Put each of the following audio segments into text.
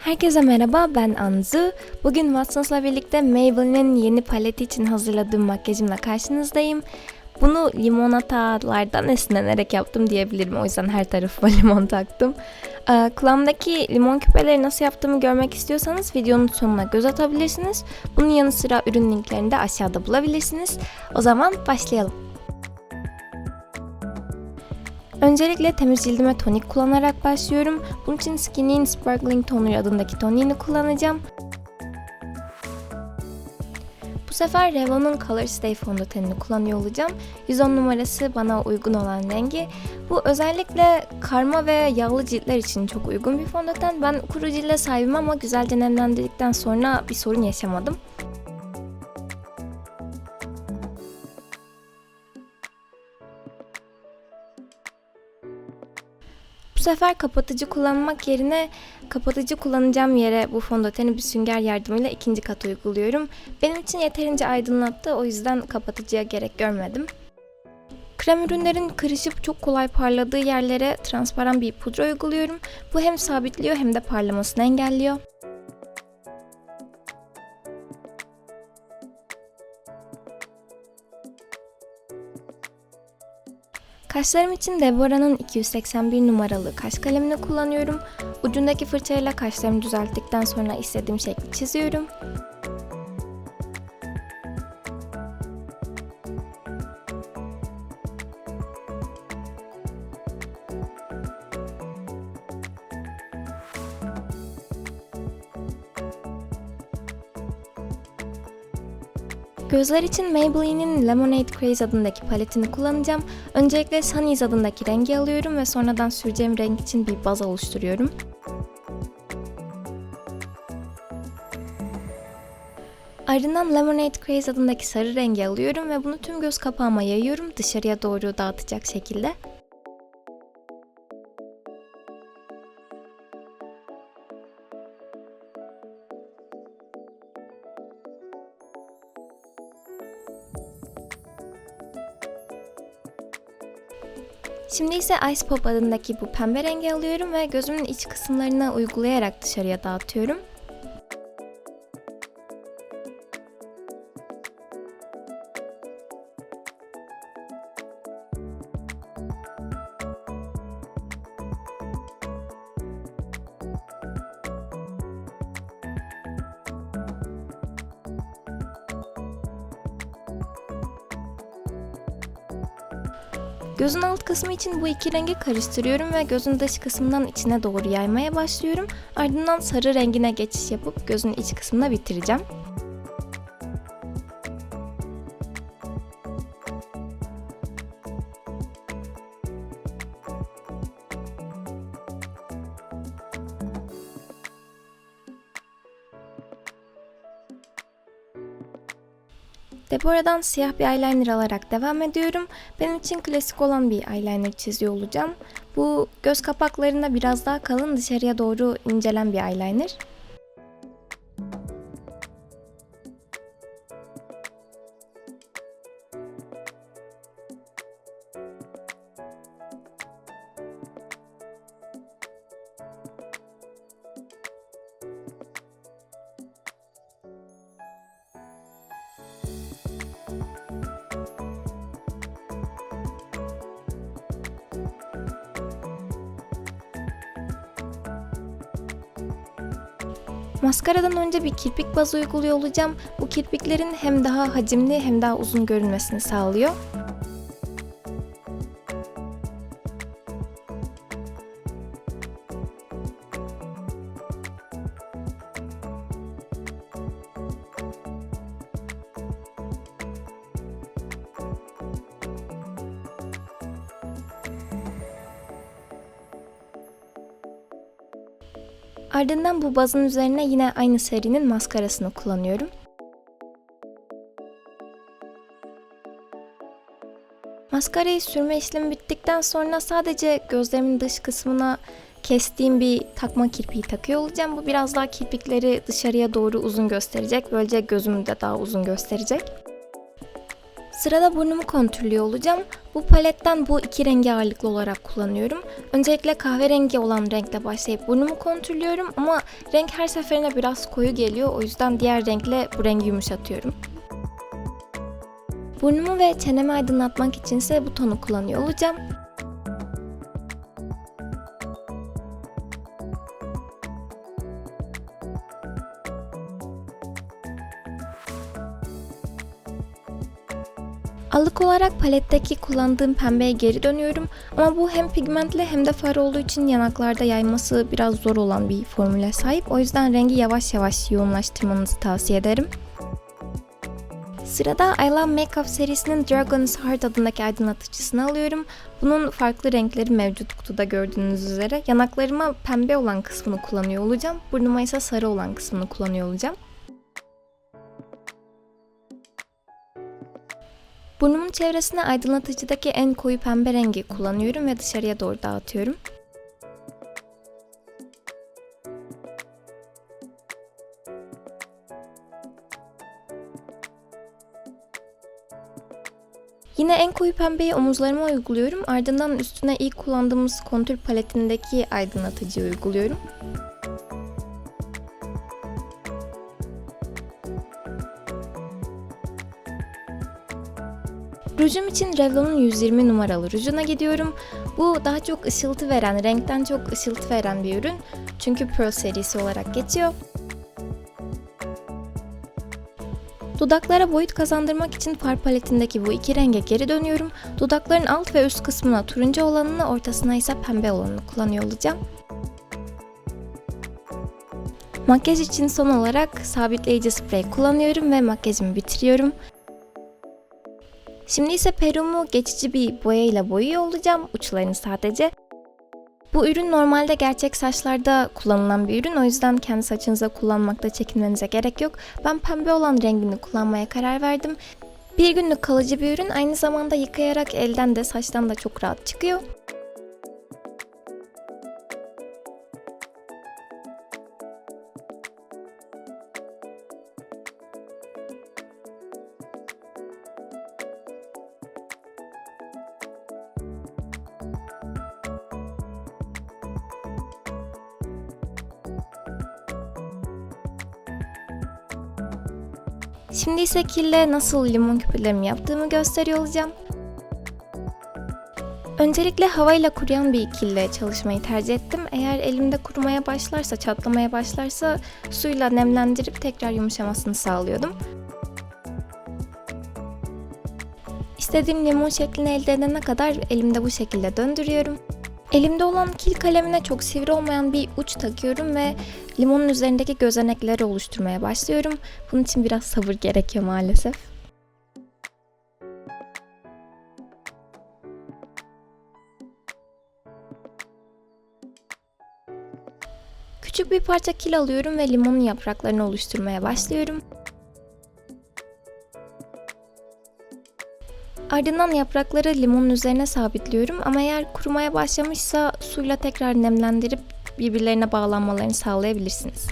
Herkese merhaba, ben Anzu. Bugün Watsons'la birlikte Maybelline'in yeni paleti için hazırladığım makyajımla karşınızdayım. Bunu limonatalardan esinlenerek yaptım diyebilirim. O yüzden her tarafıma limon taktım. Kulağımdaki limon küpeleri nasıl yaptığımı görmek istiyorsanız videonun sonuna göz atabilirsiniz. Bunun yanı sıra ürün linklerini de aşağıda bulabilirsiniz. O zaman başlayalım. Öncelikle temiz cildime tonik kullanarak başlıyorum. Bunun için Skinny'in Sparkling Toner adındaki toniğini kullanacağım. Bu sefer Revlon'un Color Stay fondötenini kullanıyor olacağım. 110 numarası bana uygun olan rengi. Bu özellikle karma ve yağlı ciltler için çok uygun bir fondöten. Ben kuru cilde sahibim ama güzelce nemlendirdikten sonra bir sorun yaşamadım. Bu sefer kapatıcı kullanmak yerine kapatıcı kullanacağım yere bu fondöteni bir sünger yardımıyla ikinci kat uyguluyorum. Benim için yeterince aydınlattı, o yüzden kapatıcıya gerek görmedim. Krem ürünlerin kırışıp çok kolay parladığı yerlere transparan bir pudra uyguluyorum. Bu hem sabitliyor hem de parlamasını engelliyor. Kaşlarım için Deborah'nın 281 numaralı kaş kalemini kullanıyorum. Ucundaki fırçayla kaşlarımı düzelttikten sonra istediğim şekli çiziyorum. Gözler için Maybelline'in Lemonade Craze adındaki paletini kullanacağım. Öncelikle Sunny's adındaki rengi alıyorum ve sonradan süreceğim renk için bir baz oluşturuyorum. Ardından Lemonade Craze adındaki sarı rengi alıyorum ve bunu tüm göz kapağıma yayıyorum, dışarıya doğru dağıtacak şekilde. Şimdi ise Ice Pop adındaki bu pembe rengi alıyorum ve gözümün iç kısımlarına uygulayarak dışarıya dağıtıyorum. Gözün alt kısmı için bu iki rengi karıştırıyorum ve gözün dış kısmından içine doğru yaymaya başlıyorum. Ardından sarı rengine geçiş yapıp gözün iç kısmına bitireceğim. Deborah'dan siyah bir eyeliner alarak devam ediyorum. Benim için klasik olan bir eyeliner çiziyor olacağım. Bu göz kapaklarında biraz daha kalın, dışarıya doğru incelen bir eyeliner. Maskaradan önce bir kirpik bazı uyguluyor olacağım. Bu kirpiklerin hem daha hacimli hem daha uzun görünmesini sağlıyor. Ardından bu bazın üzerine yine aynı serinin maskarasını kullanıyorum. Maskarayı sürme işlemi bittikten sonra sadece gözlerimin dış kısmına kestiğim bir takma kirpiği takıyor olacağım. Bu biraz daha kirpikleri dışarıya doğru uzun gösterecek. Böylece gözümü de daha uzun gösterecek. Sırada burnumu kontürlüyor olacağım. Bu paletten bu iki rengi ağırlıklı olarak kullanıyorum. Öncelikle kahverengi olan renkle başlayıp burnumu kontürlüyorum ama renk her seferinde biraz koyu geliyor. O yüzden diğer renkle bu rengi yumuşatıyorum. Burnumu ve çenemi aydınlatmak içinse bu tonu kullanıyor olacağım. Allık olarak paletteki kullandığım pembeye geri dönüyorum ama bu hem pigmentli hem de far olduğu için yanaklarda yayması biraz zor olan bir formüle sahip. O yüzden rengi yavaş yavaş yoğunlaştırmanızı tavsiye ederim. Sırada I Love Makeup serisinin Dragon's Heart adındaki aydınlatıcısını alıyorum. Bunun farklı renkleri mevcut kutuda gördüğünüz üzere. Yanaklarıma pembe olan kısmını kullanıyor olacağım. Burnuma ise sarı olan kısmını kullanıyor olacağım. Burnumun çevresine aydınlatıcıdaki en koyu pembe rengi kullanıyorum ve dışarıya doğru dağıtıyorum. Yine en koyu pembeyi omuzlarıma uyguluyorum. Ardından üstüne ilk kullandığımız kontür paletindeki aydınlatıcıyı uyguluyorum. Rujum için Revlon'un 120 numaralı rujuna gidiyorum. Bu daha çok ışıltı veren, renkten çok ışıltı veren bir ürün. Çünkü Pearl serisi olarak geçiyor. Dudaklara boyut kazandırmak için far paletindeki bu iki renge geri dönüyorum. Dudakların alt ve üst kısmına turuncu olanını, ortasına ise pembe olanını kullanıyor olacağım. Makyaj için son olarak sabitleyici sprey kullanıyorum ve makyajımı bitiriyorum. Şimdi ise peruğumu geçici bir boyayla boyuyor olacağım, uçlarını sadece. Bu ürün normalde gerçek saçlarda kullanılan bir ürün, o yüzden kendi saçınıza kullanmakta çekinmenize gerek yok. Ben pembe olan rengini kullanmaya karar verdim. Bir günlük kalıcı bir ürün, aynı zamanda yıkayarak elden de saçtan da çok rahat çıkıyor. Şimdi ise kille nasıl limon küpürlerimi yaptığımı gösteriyor olacağım. Öncelikle havayla kuruyan bir kille çalışmayı tercih ettim. Eğer elimde kurumaya başlarsa, çatlamaya başlarsa suyla nemlendirip tekrar yumuşamasını sağlıyordum. İstediğim limon şeklini elde edene kadar elimde bu şekilde döndürüyorum. Elimde olan kil kalemine çok sivri olmayan bir uç takıyorum ve limonun üzerindeki gözenekleri oluşturmaya başlıyorum. Bunun için biraz sabır gerekiyor maalesef. Küçük bir parça kil alıyorum ve limonun yapraklarını oluşturmaya başlıyorum. Ardından yaprakları limonun üzerine sabitliyorum ama eğer kurumaya başlamışsa suyla tekrar nemlendirip birbirlerine bağlanmalarını sağlayabilirsiniz.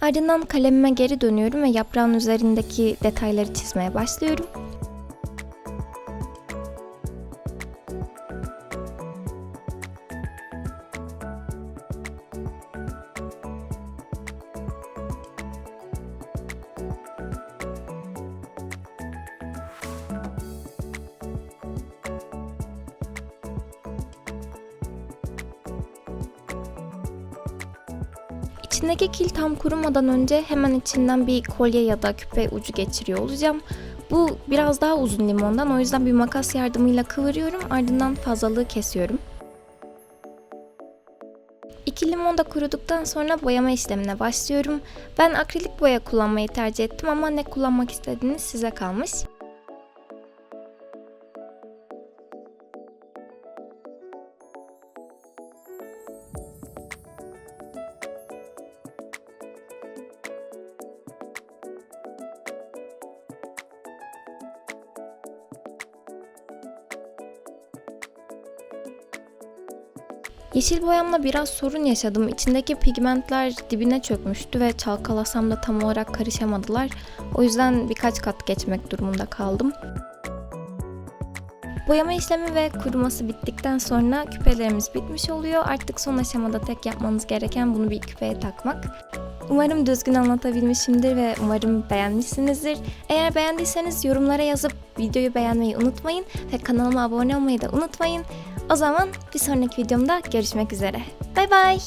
Ardından kalemime geri dönüyorum ve yaprağın üzerindeki detayları çizmeye başlıyorum. İçindeki kil tam kurumadan önce hemen içinden bir kolye ya da küpe ucu geçiriyor olacağım. Bu biraz daha uzun limondan, o yüzden bir makas yardımıyla kıvırıyorum, ardından fazlalığı kesiyorum. İki limon da kuruduktan sonra boyama işlemine başlıyorum. Ben akrilik boya kullanmayı tercih ettim ama ne kullanmak istediğiniz size kalmış. Yeşil boyamla biraz sorun yaşadım. İçindeki pigmentler dibine çökmüştü ve çalkalasam da tam olarak karışamadılar. O yüzden birkaç kat geçmek durumunda kaldım. Boyama işlemi ve kuruması bittikten sonra küpelerimiz bitmiş oluyor. Artık son aşamada tek yapmanız gereken bunu bir küpeye takmak. Umarım düzgün anlatabilmişimdir ve umarım beğenmişsinizdir. Eğer beğendiyseniz yorumlara yazıp videoyu beğenmeyi unutmayın ve kanalıma abone olmayı da unutmayın. O zaman bir sonraki videomda görüşmek üzere. Bay bay.